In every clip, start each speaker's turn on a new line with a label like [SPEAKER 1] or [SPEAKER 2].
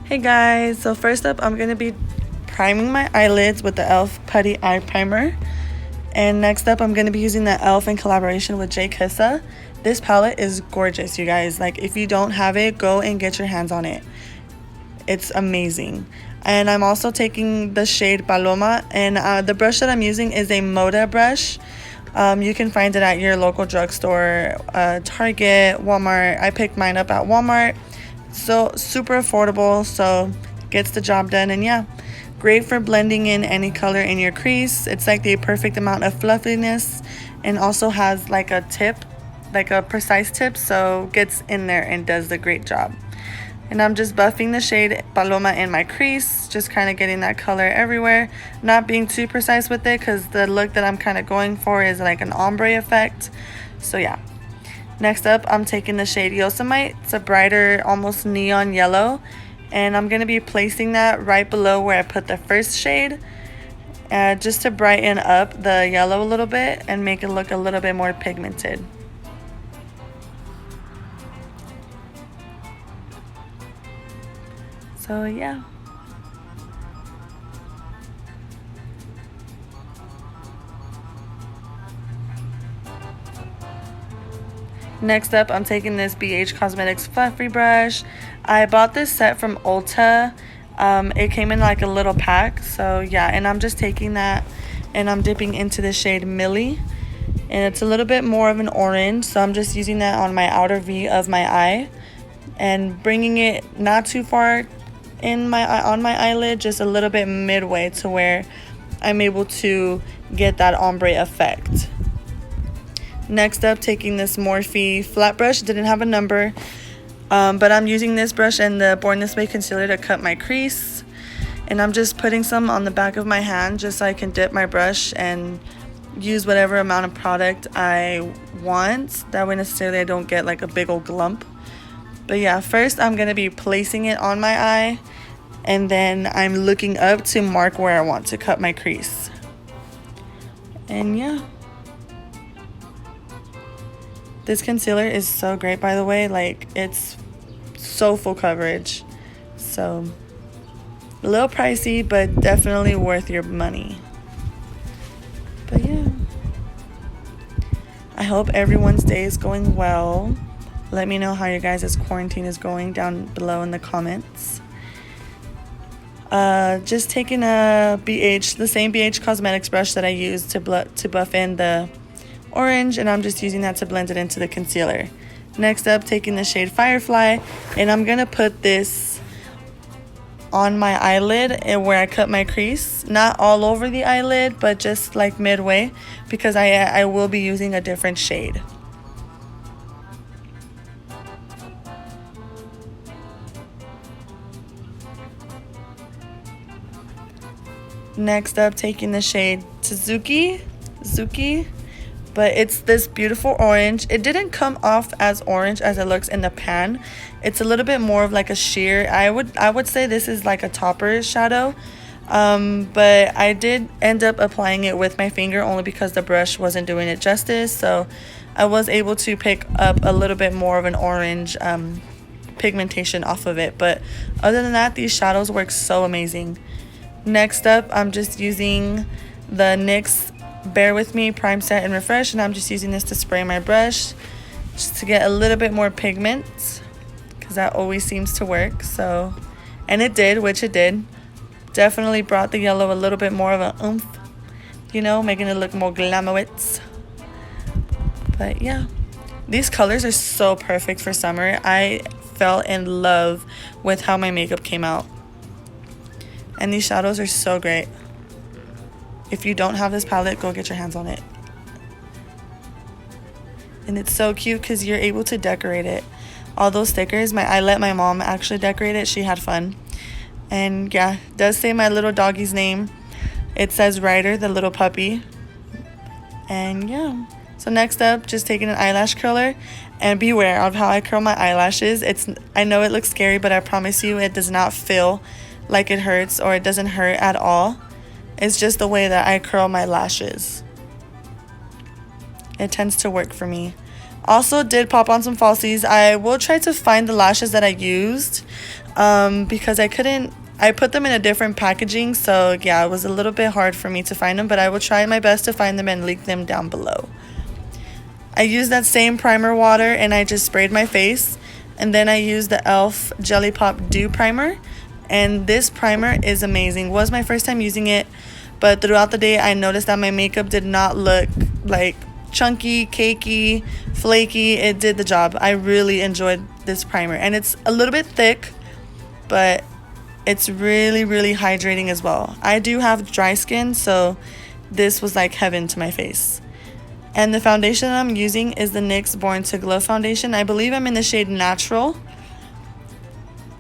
[SPEAKER 1] Hey guys, so first up I'm going to be priming my eyelids with the e.l.f. Putty Eye Primer. And next up I'm going to be using the e.l.f. in collaboration with JKissa. This palette is gorgeous, you guys. Like, if you don't have it, go and get your hands on it. It's amazing. And I'm also taking the shade Paloma, and the brush that I'm using is a Moda brush. You can find it at your local drugstore, Target, Walmart. I picked mine up at Walmart. So super affordable, so gets the job done. And yeah, great for blending in any color in your crease. It's like the perfect amount of fluffiness, and also has like a tip, like a precise tip, so gets in there and does the great job. And I'm just buffing the shade Paloma in my crease, just kind of getting that color everywhere, not being too precise with it because the look that I'm kind of going for is like an ombre effect. So yeah. Next up, I'm taking the shade Yosemite. It's a brighter, almost neon yellow, and I'm going to be placing that right below where I put the first shade, just to brighten up the yellow a little bit and make it look a little bit more pigmented. So yeah. Next up, I'm taking this BH Cosmetics Fluffy Brush. I bought this set from Ulta. It came in like a little pack, so yeah. And I'm just taking that and I'm dipping into the shade Millie. And it's a little bit more of an orange, so I'm just using that on my outer V of my eye. And bringing it not too far in on my eyelid, just a little bit midway to where I'm able to get that ombre effect. Next up, taking this Morphe flat brush. Didn't have a number, but I'm using this brush and the Born This Way concealer to cut my crease. And I'm just putting some on the back of my hand just so I can dip my brush and use whatever amount of product I want. That way necessarily I don't get like a big old glump. But yeah, first I'm going to be placing it on my eye, and then I'm looking up to mark where I want to cut my crease. And yeah. This concealer is so great, by the way. Like, it's so full coverage. So, a little pricey, but definitely worth your money. But yeah. I hope everyone's day is going well. Let me know how your guys' quarantine is going down below in the comments. Just taking a the same BH Cosmetics brush that I used to buff in the orange, and I'm just using that to blend it into the concealer. Next up, taking the shade Firefly, and I'm gonna put this on my eyelid and where I cut my crease, not all over the eyelid, but just like midway, because I will be using a different shade. Next up, taking the shade Zuki, but it's this beautiful orange. It didn't come off as orange as it looks in the pan. It's a little bit more of like a sheer. I would say this is like a topper shadow, but I did end up applying it with my finger only because the brush wasn't doing it justice. So I was able to pick up a little bit more of an orange pigmentation off of it. But other than that, these shadows work so amazing. Next up, I'm just using the NYX Bear With Me Prime Set and Refresh, and I'm just using this to spray my brush just to get a little bit more pigment, because that always seems to work. So, and it did, which it did. Definitely brought the yellow a little bit more of an oomph, you know, making it look more glamorous. But yeah, these colors are so perfect for summer. I fell in love with how my makeup came out. And these shadows are so great. If you don't have this palette, go get your hands on it. And it's so cute because you're able to decorate it. All those stickers, I let my mom actually decorate it. She had fun. And yeah, it does say my little doggy's name. It says Ryder, the little puppy. And yeah. So next up, just taking an eyelash curler. And beware of how I curl my eyelashes. I know it looks scary, but I promise you it does not feel like it hurts, or it doesn't hurt at all. It's just the way that I curl my lashes. It tends to work for me. Also did pop on some falsies. I will try to find the lashes that I used. because I put them in a different packaging, so yeah, it was a little bit hard for me to find them, but I will try my best to find them and link them down below. I used that same primer water and I just sprayed my face, and then I used the e.l.f. Jelly Pop Dew Primer, and this primer is amazing. It was my first time using it, but throughout the day I noticed that my makeup did not look like chunky, cakey, flaky. It did the job. I really enjoyed this primer, and it's a little bit thick, but it's really, really hydrating as well. I do have dry skin, so this was like heaven to my face. And the foundation that I'm using is the NYX Born to Glow foundation. I believe I'm in the shade Natural.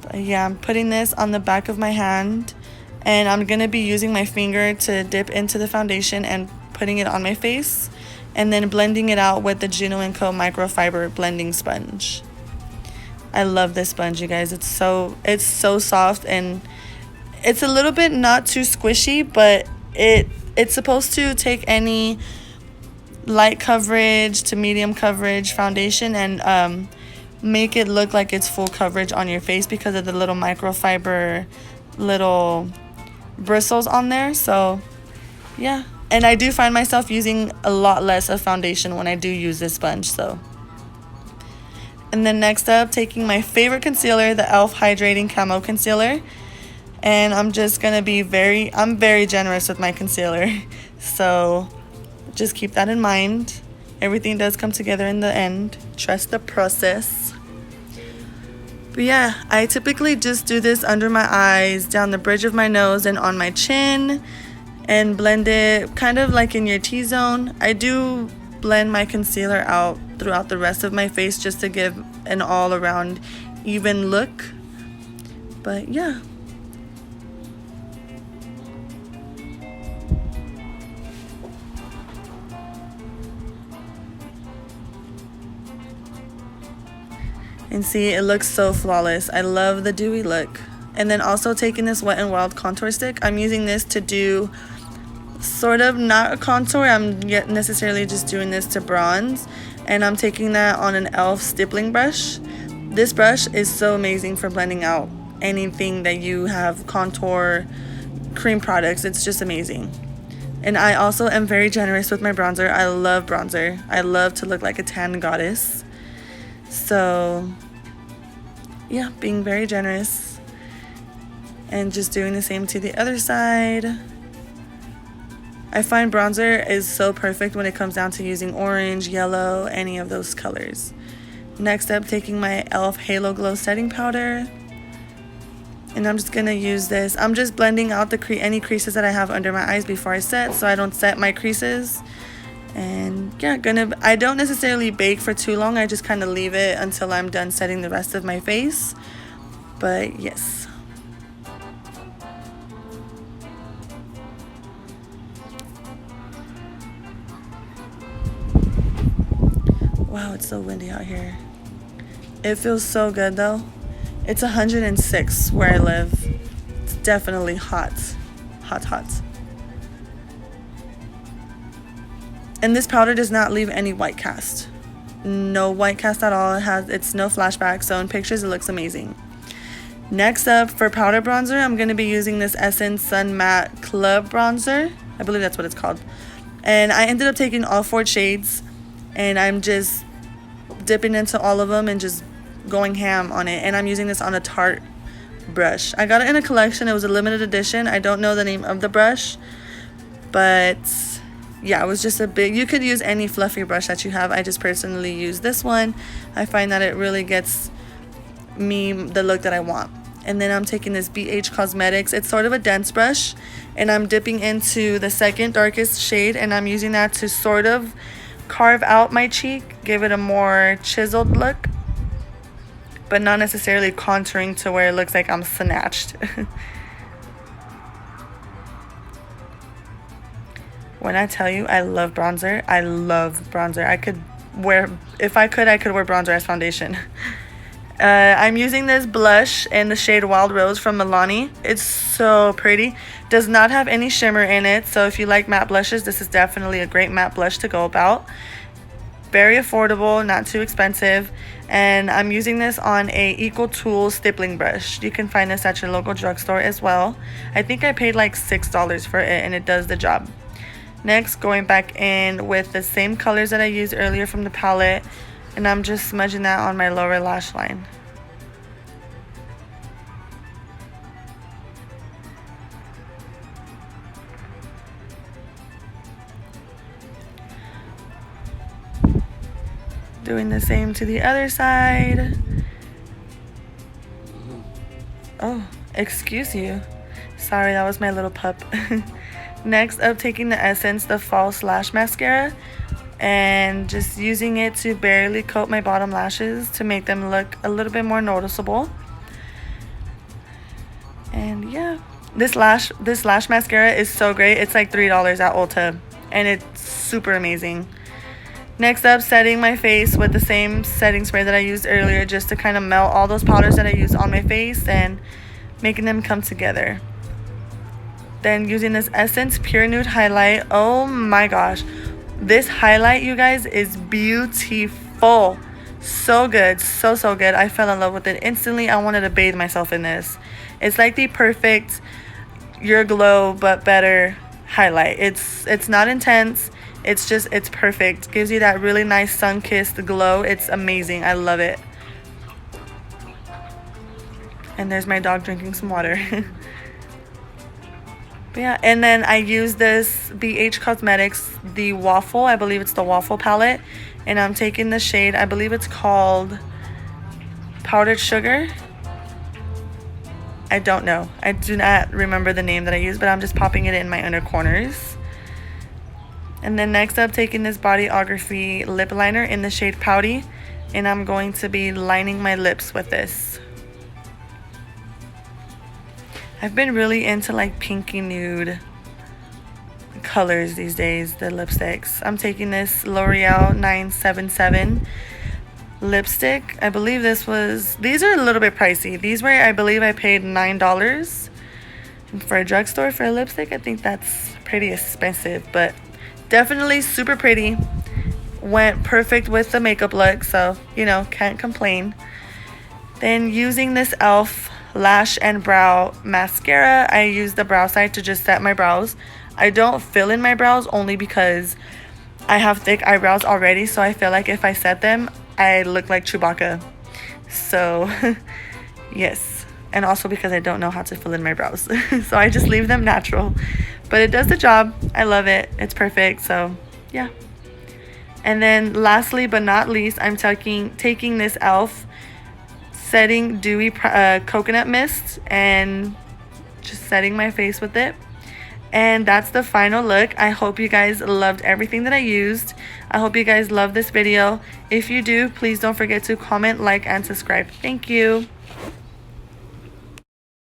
[SPEAKER 1] But yeah, I'm putting this on the back of my hand, and I'm going to be using my finger to dip into the foundation and putting it on my face, and then blending it out with the Juno & Co. microfiber blending sponge. I love this sponge, you guys. It's so soft, and it's a little bit not too squishy, but it's supposed to take any light coverage to medium coverage foundation and make it look like it's full coverage on your face because of the little microfiber little bristles on there. So yeah, and I do find myself using a lot less of foundation when I do use this sponge. So, and then next up, taking my favorite concealer, the e.l.f. Hydrating Camo Concealer. And I'm just going to be I'm very generous with my concealer. So just keep that in mind. Everything does come together in the end. Trust the process. But yeah, I typically just do this under my eyes, down the bridge of my nose, and on my chin. And blend it kind of like in your T-zone. I do blend my concealer out throughout the rest of my face just to give an all-around even look. But yeah. And see, it looks so flawless. I love the dewy look. And then also taking this Wet n Wild contour stick, I'm using this to do sort of not a contour. I'm yet necessarily just doing this to bronze, and I'm taking that on an e.l.f. stippling brush. This brush is so amazing for blending out anything that you have contour cream products. It's just amazing. And I also am very generous with my bronzer. I love bronzer. I love to look like a tan goddess. So yeah, being very generous and just doing the same to the other side. I find bronzer is so perfect when it comes down to using orange, yellow, any of those colors. Next up, taking my e.l.f. Halo Glow setting powder, and I'm just gonna use this. I'm just blending out any creases that I have under my eyes before I set, so I don't set my creases. And yeah, I don't necessarily bake for too long. I just kind of leave it until I'm done setting the rest of my face. But yes. Wow, it's so windy out here. It feels so good though. It's 106 where I live. It's definitely hot. Hot. And this powder does not leave any white cast. No white cast at all. It's no flashback, so in pictures it looks amazing. Next up, for powder bronzer, I'm going to be using this Essence Sun Matte Club Bronzer. I believe that's what it's called. And I ended up taking all 4 shades, and I'm just dipping into all of them and just going ham on it. And I'm using this on a Tarte brush. I got it in a collection. It was a limited edition. I don't know the name of the brush, but yeah, it was just you could use any fluffy brush that you have. I just personally use this one. I find that it really gets me the look that I want. And then I'm taking this BH Cosmetics. It's sort of a dense brush, and I'm dipping into the second darkest shade, and I'm using that to sort of carve out my cheek, give it a more chiseled look, but not necessarily contouring to where it looks like I'm snatched. When I tell you I love bronzer, I love bronzer. If I could wear bronzer as foundation. I'm using this blush in the shade Wild Rose from Milani. It's so pretty. Does not have any shimmer in it, so if you like matte blushes, this is definitely a great matte blush to go about. very affordable, not too expensive, and I'm using this on a Equal Tool stippling brush. You can find this at your local drugstore as well. I think I paid like $6 for it, and it does the job. Next, going back in with the same colors that I used earlier from the palette, and I'm just smudging that on my lower lash line. Doing the same to the other side. Oh, excuse you. Sorry, that was my little pup. Next up, taking the Essence, the False Lash Mascara, and just using it to barely coat my bottom lashes to make them look a little bit more noticeable. And yeah, this lash mascara is so great. It's like $3 at Ulta, and it's super amazing. Next up, setting my face with the same setting spray that I used earlier, just to kind of melt all those powders that I used on my face and making them come together. Then using this Essence Pure Nude highlight. Oh my gosh, this highlight, you guys, is beautiful. So good, so good. I fell in love with it instantly. I wanted to bathe myself in this. It's like the perfect Your Glow but better highlight. It's not intense. It's perfect. Gives you that really nice sun-kissed glow. It's amazing. I love it. And there's my dog drinking some water. But yeah, and then I use this BH Cosmetics, the Waffle. I believe it's the Waffle palette. And I'm taking the shade, I believe it's called Powdered Sugar. I don't know. I do not remember the name that I use, but I'm just popping it in my inner corners. And then next up, taking this Bodyography lip liner in the shade Pouty, and I'm going to be lining my lips with this. I've been really into like pinky nude colors these days, the lipsticks. I'm taking this L'Oreal 977 lipstick. I believe these are a little bit pricey. These were, I believe I paid $9. And for a drugstore for a lipstick, I think that's pretty expensive, but definitely super pretty. Went perfect with the makeup look, so you know, can't complain. Then using this e.l.f. lash and brow mascara, I use the brow side to just set my brows. I don't fill in my brows only because I have thick eyebrows already, so I feel like if I set them, I look like Chewbacca. So yes, and also because I don't know how to fill in my brows. So I just leave them natural. But it does the job. I love it. It's perfect. So yeah. And then lastly but not least, I'm taking this e.l.f. Setting Dewy Coconut Mist and just setting my face with it. And that's the final look. I hope you guys loved everything that I used. I hope you guys love this video. If you do, please don't forget to comment, like, and subscribe. Thank you.